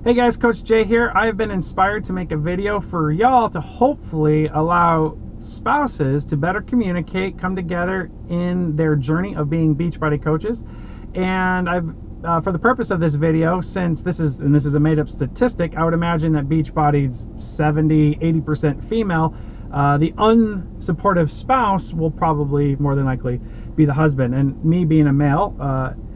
Hey guys, Coach Jay here. I have been inspired to make a video for y'all to hopefully allow spouses to better communicate, come together in their journey of being Beachbody coaches. And for the purpose of this video, since this is a made-up statistic, I would imagine that Beachbody's 70-80% female. The unsupportive spouse will probably more than likely be the husband. And me being a male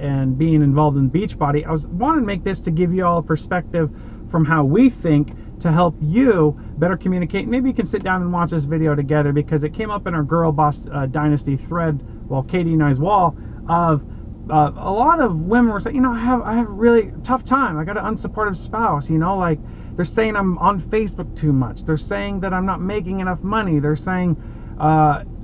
and being involved in Beachbody, I wanted to make this to give you all a perspective from how we think to help you better communicate. Maybe you can sit down and watch this video together, because it came up in our Girl Boss Dynasty thread, well, Katie and I's wall, of a lot of women were saying, I have a really tough time. I got an unsupportive spouse, like they're saying I'm on Facebook too much. They're saying that I'm not making enough money. They're saying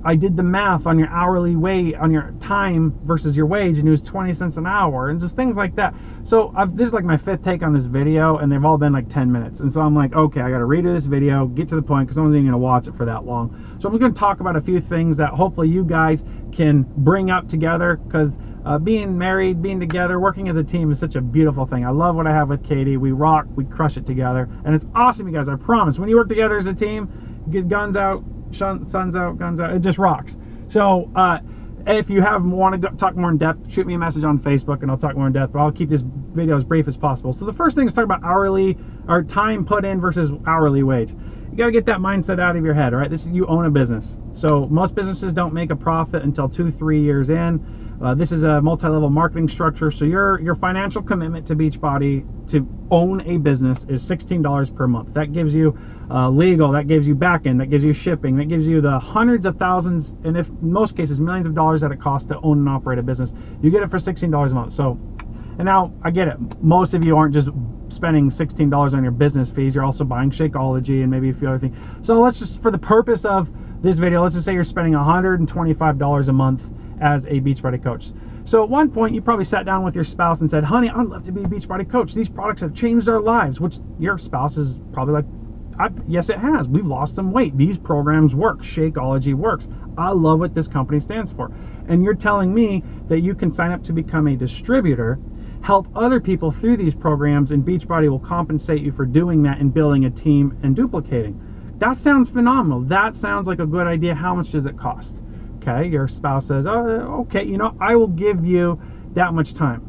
I did the math on your hourly wage, on your time versus your wage, and it was 20 cents an hour, and just things like that. So this is like my 5th take on this video, and they've all been like 10 minutes. And so I'm like, okay, I got to redo this video, get to the point, because no one's even going to watch it for that long. So I'm going to talk about a few things that hopefully you guys can bring up together, because being married, being together, working as a team is such a beautiful thing. I love what I have with Katie. We rock, we crush it together, and it's awesome, you guys. I promise, when you work together as a team, get guns out, suns out, guns out, it just rocks. So if you want to talk more in depth, shoot me a message on Facebook and I'll talk more in depth, but I'll keep this video as brief as possible. So the first thing is talk about hourly, or time put in versus hourly wage. You got to get that mindset out of your head, all right? You own a business. So most businesses don't make a profit until 2-3 years in. This is a multi-level marketing structure. So your financial commitment to Beachbody to own a business is $16 per month. That gives you legal, that gives you back-end, that gives you shipping, that gives you the hundreds of thousands, and if in most cases millions of dollars that it costs to own and operate a business. You get it for $16 a month. So, and now I get it. Most of you aren't just spending $16 on your business fees. You're also buying Shakeology and maybe a few other things. So let's just, for the purpose of this video, let's just say you're spending $125 a month as a Beachbody coach. So at one point you probably sat down with your spouse and said, honey, I'd love to be a Beachbody coach. These products have changed our lives, which your spouse is probably like, yes, it has. We've lost some weight. These programs work. Shakeology works. I love what this company stands for. And you're telling me that you can sign up to become a distributor, help other people through these programs, and Beachbody will compensate you for doing that and building a team and duplicating. That sounds phenomenal. That sounds like a good idea. How much does it cost? Okay, your spouse says, oh, okay, I will give you that much time.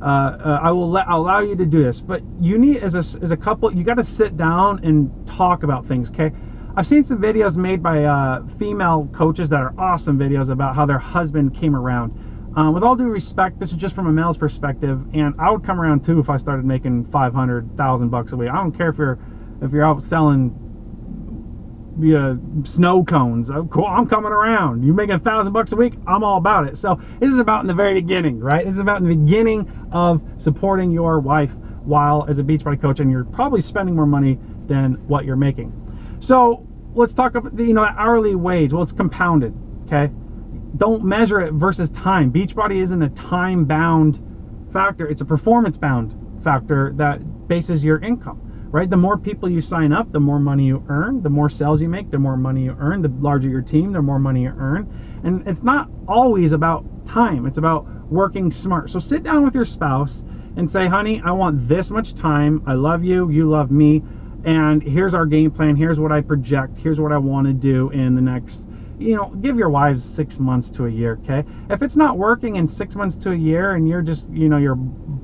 I'll allow you to do this. But you need, as a couple, you got to sit down and talk about things, okay? I've seen some videos made by female coaches that are awesome videos about how their husband came around. With all due respect, this is just from a male's perspective, and I would come around too if I started making $500,000 a week. I don't care if you're out selling snow cones. Cool, I'm coming around. You making $1,000 a week, I'm all about it. So this is about in the very beginning, right? This is about in the beginning of supporting your wife while as a Beachbody coach, and you're probably spending more money than what you're making. So let's talk about the hourly wage. Well, it's compounded, okay? Don't measure it versus time. Beachbody isn't a time-bound factor. It's a performance-bound factor that bases your income. Right? The more people you sign up, the more money you earn. The more sales you make, the more money you earn. The larger your team, the more money you earn. And it's not always about time. It's about working smart. So sit down with your spouse and say, honey, I want this much time. I love you. You love me. And here's our game plan. Here's what I project. Here's what I want to do in the next, give your wives 6 months to a year, okay? If it's not working in 6 months to a year and you're just, your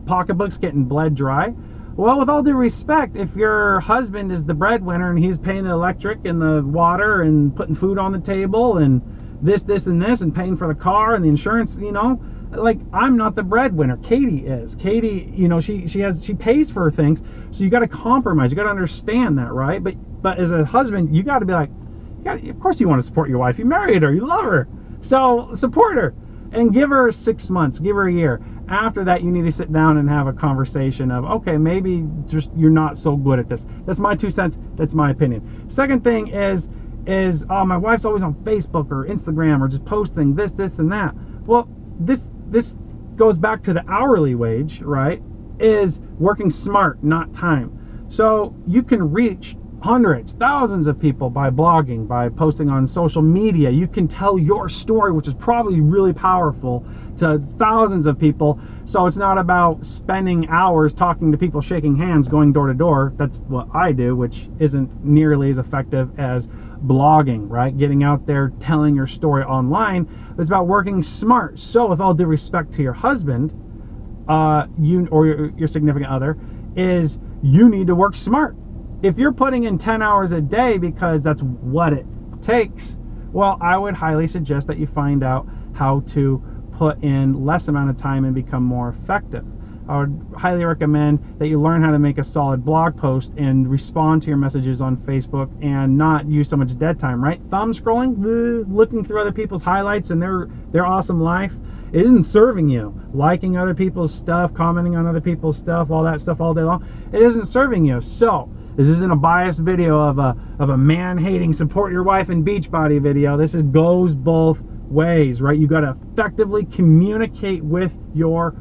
pocketbook's getting bled dry, well, with all due respect, if your husband is the breadwinner and he's paying the electric and the water and putting food on the table and this, and this, and paying for the car and the insurance, like, I'm not the breadwinner. Katie is. Katie, she pays for things, so you got to compromise. You got to understand that, right? But as a husband, you got to be like, of course you want to support your wife. You married her. You love her. So support her and give her 6 months. Give her a year. After that, you need to sit down and have a conversation of, okay, maybe just you're not so good at this. That's my 2 cents. That's my opinion. Second thing is oh, my wife's always on Facebook or Instagram or just posting this, and that. Well, this goes back to the hourly wage, right? Is working smart, not time. So you can reach hundreds, thousands of people by blogging, by posting on social media. You can tell your story, which is probably really powerful, to thousands of people. So it's not about spending hours talking to people, shaking hands, going door to door. That's what I do, which isn't nearly as effective as blogging, right? Getting out there, telling your story online. It's about working smart. So with all due respect to your husband, you or your significant other, is you need to work smart. If you're putting in 10 hours a day because that's what it takes, well, I would highly suggest that you find out how to put in less amount of time and become more effective. I would highly recommend that you learn how to make a solid blog post and respond to your messages on Facebook and not use so much dead time, right? Thumb scrolling, looking through other people's highlights and their awesome life, it isn't serving you. Liking other people's stuff, commenting on other people's stuff, all that stuff all day long, it isn't serving you. So this isn't a biased video of a man-hating support your wife and Beachbody video. This goes both ways, right? You got to effectively communicate with your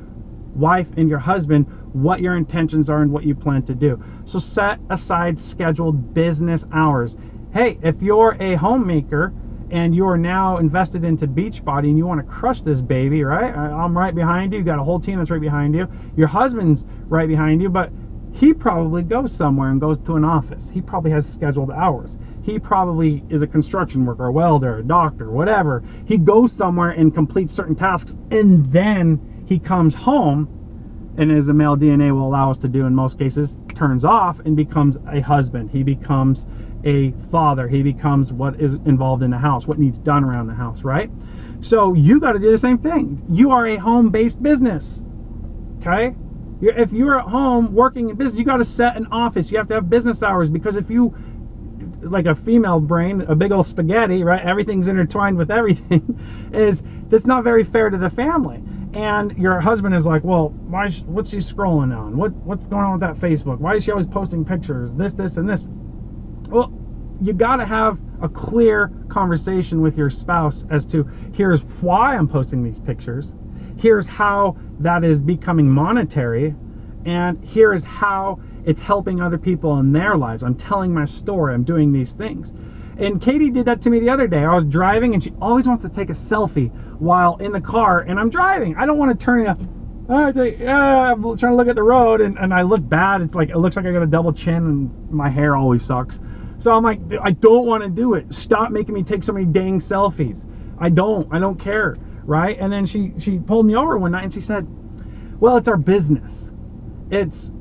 wife and your husband what your intentions are and what you plan to do. So set aside scheduled business hours. Hey, if you're a homemaker and you are now invested into Beachbody and you want to crush this baby, right? I'm right behind you. You got a whole team that's right behind you. Your husband's right behind you, but he probably goes somewhere and goes to an office. He probably has scheduled hours. He probably is a construction worker, a welder, a doctor, whatever. He goes somewhere and completes certain tasks, and then he comes home, and as the male DNA will allow us to do in most cases, turns off and becomes a husband. He becomes a father. He becomes what is involved in the house, what needs done around the house, right? So you got to do the same thing. You are a home-based business, okay? If you're at home working in business, you got to set an office. You have to have business hours, because if you, like a female brain, a big old spaghetti, right? Everything's intertwined with everything. That's not very fair to the family. And your husband is like, well, what's she scrolling on? What's going on with that Facebook? Why is she always posting pictures? This, and this. Well, you got to have a clear conversation with your spouse as to, here's why I'm posting these pictures. Here's how that is becoming monetary. And here's how it's helping other people in their lives. I'm telling my story. I'm doing these things. And Katie did that to me the other day. I was driving, and she always wants to take a selfie while in the car, and I'm driving. I don't want to turn I'm trying to look at the road, and I look bad. It looks like I got a double chin, and my hair always sucks. So I'm like, I don't want to do it. Stop making me take so many dang selfies. I don't care, right? And then she pulled me over one night, and she said, well, it's our business. It's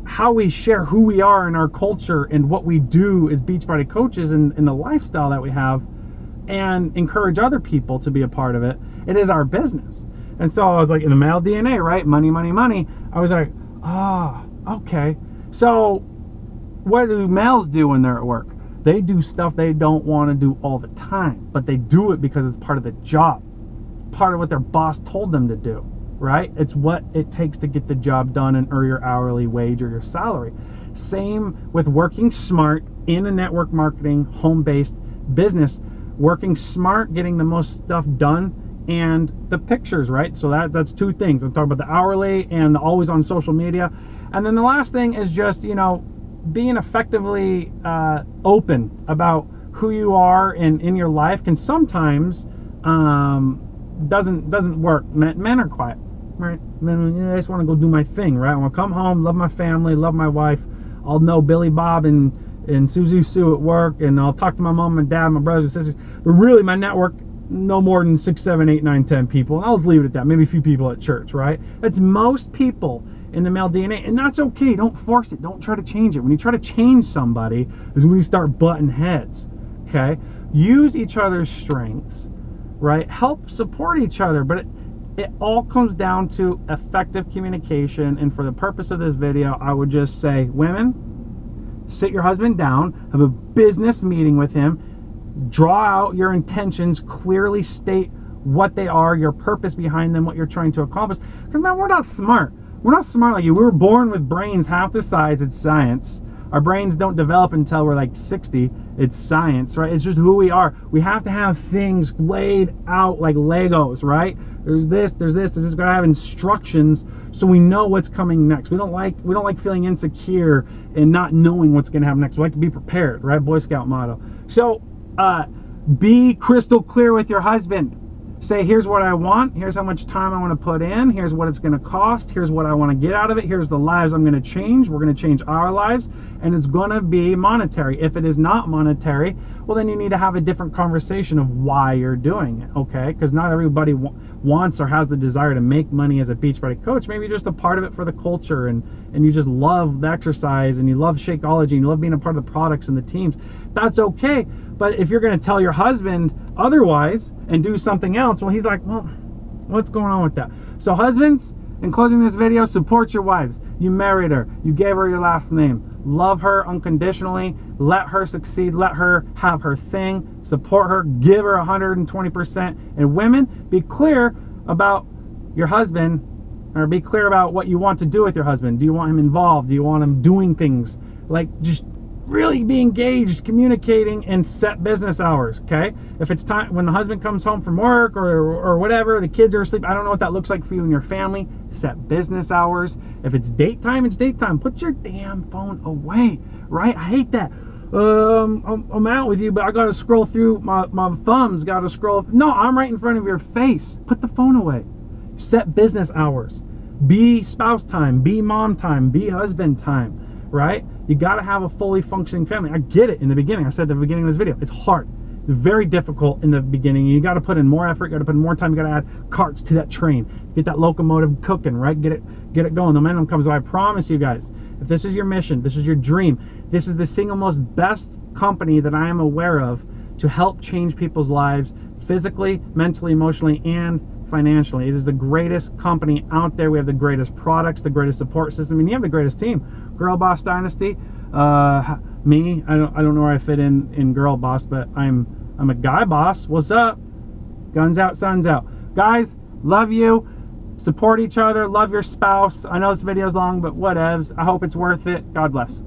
how we share who we are in our culture and what we do as Beachbody coaches and the lifestyle that we have, and encourage other people to be a part of it. It is our business. And so I was like, in the male DNA, right? Money, money, money. I was like, okay. So what do males do when they're at work? They do stuff they don't want to do all the time, but they do it because it's part of the job. It's part of what their boss told them to do. Right? It's what it takes to get the job done and earn your hourly wage or your salary. Same with working smart in a network marketing, home-based business. Working smart, getting the most stuff done, and the pictures, right? So that's two things. I'm talking about the hourly and the always on social media. And then the last thing is just, being effectively open about who you are in your life can sometimes doesn't work. Men are quiet. Right? I just want to go do my thing, right? I want to come home, love my family, love my wife. I'll know Billy Bob and Susie Sue at work, and I'll talk to my mom and dad, my brothers and sisters. But really, my network, no more than 6, 7, 8, 9, 10 people. And I'll just leave it at that. Maybe a few people at church, right? That's most people in the male DNA, and that's okay. Don't force it. Don't try to change it. When you try to change somebody is when you start butting heads, okay? Use each other's strengths, right? Help support each other, but it all comes down to effective communication. And for the purpose of this video, I would just say, women, sit your husband down, have a business meeting with him, draw out your intentions, clearly state what they are, your purpose behind them, what you're trying to accomplish. Because, man, we're not smart. We're not smart like you. We were born with brains half the size. It's science. Our brains don't develop until we're like 60. It's science, right? It's just who we are. We have to have things laid out like Legos, right? There's this. We gotta have instructions so we know what's coming next. We don't like feeling insecure and not knowing what's gonna happen next. We like to be prepared, right? Boy Scout motto. So be crystal clear with your husband. say, here's what I want, here's how much time I want to put in, here's what it's going to cost, here's what I want to get out of it, here's the lives I'm going to change, we're going to change our lives, and it's going to be monetary. If it is not monetary, well, then you need to have a different conversation of why you're doing it, okay? Because not everybody wants or has the desire to make money as a Beachbody coach. Maybe you're just a part of it for the culture, and you just love the exercise, and you love Shakeology, and you love being a part of the products and the teams. That's okay. But if you're going to tell your husband otherwise and do something else, well, he's like, well, what's going on with that? So husbands, in closing this video, support your wives. You married her. You gave her your last name. Love her unconditionally. Let her succeed. Let her have her thing. Support her. Give her 120%. And women, be clear about your husband, or be clear about what you want to do with your husband. Do you want him involved? Do you want him doing things? Like, just really be engaged, communicating, and set business hours, okay? If it's time, when the husband comes home from work or whatever, the kids are asleep, I don't know what that looks like for you and your family, set business hours. If it's date time, it's date time. Put your damn phone away, right? I hate that. I'm out with you, but I gotta scroll through, my thumbs gotta scroll. No, I'm right in front of your face. Put the phone away. Set business hours. Be spouse time, be mom time, be husband time, right? You got to have a fully functioning family. I get it in the beginning. I said at the beginning of this video, it's hard. It's very difficult in the beginning. You got to put in more effort. You got to put in more time. You got to add carts to that train. Get that locomotive cooking, right? Get it going. The momentum comes. So I promise you guys, if this is your mission, this is your dream, this is the single most best company that I am aware of to help change people's lives physically, mentally, emotionally, and financially. It is the greatest company out there. We have the greatest products, the greatest support system, and you have the greatest team. Girl Boss Dynasty, me, I don't know where I fit in Girl Boss, but I'm a guy boss. What's up? Guns out, suns out. Guys, love you. Support each other. Love your spouse. I know this video's long, but whatevs. I hope it's worth it. God bless.